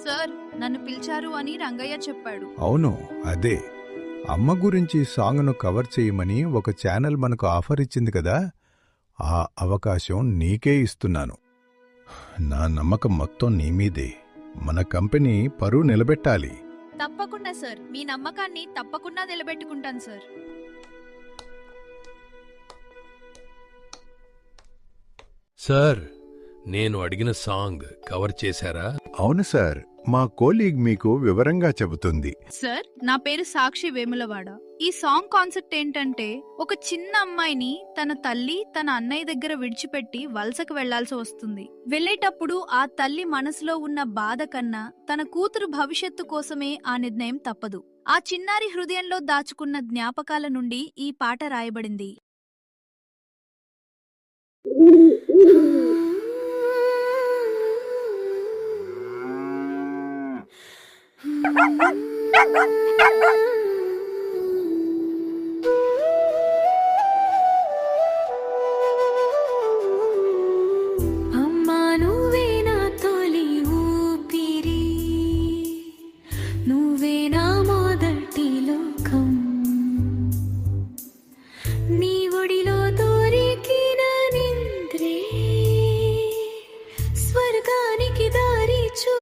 Sir, నన్ను పిలిచారు అని రంగయ్య చెప్పాడు. అవును, అదే. అమ్మ గురించి సాంగ్ను కవర్ చేయమని ఒక ఛానల్ మనకు ఆఫర్ ఇచ్చింది కదా, ఆ అవకాశం నీకే ఇస్తున్నాను. నా నమ్మకం మొత్తం నీమీదే. మన కంపెనీ పరువు నిలబెట్టాలి. తప్పకుండా సార్, మీ నమ్మకాన్ని తప్పకుండా నిలబెట్టుకుంటాను సార్. సార్, నేను అడిగిన సాంగ్ కవర్ చేశారా? అవును సార్, మా కోలీగ్ మీకు వివరంగా చెబుతుంది. సార్, నా పేరు సాక్షి వేములవాడ. ఈ సాంగ్ కాన్సెప్ట్ ఏంటంటే, ఒక చిన్న అమ్మాయిని తన తల్లి తన అన్నయ్య దగ్గర విడిచిపెట్టి వలసకు వెళ్లాల్సి వస్తుంది. వెళ్లేటప్పుడు ఆ తల్లి మనసులో ఉన్న బాధ కన్నా తన కూతురు భవిష్యత్తు కోసమే ఆ నిర్ణయం తప్పదు. ఆ చిన్నారి హృదయంలో దాచుకున్న జ్ఞాపకాల నుండి ఈ పాట రాయబడింది.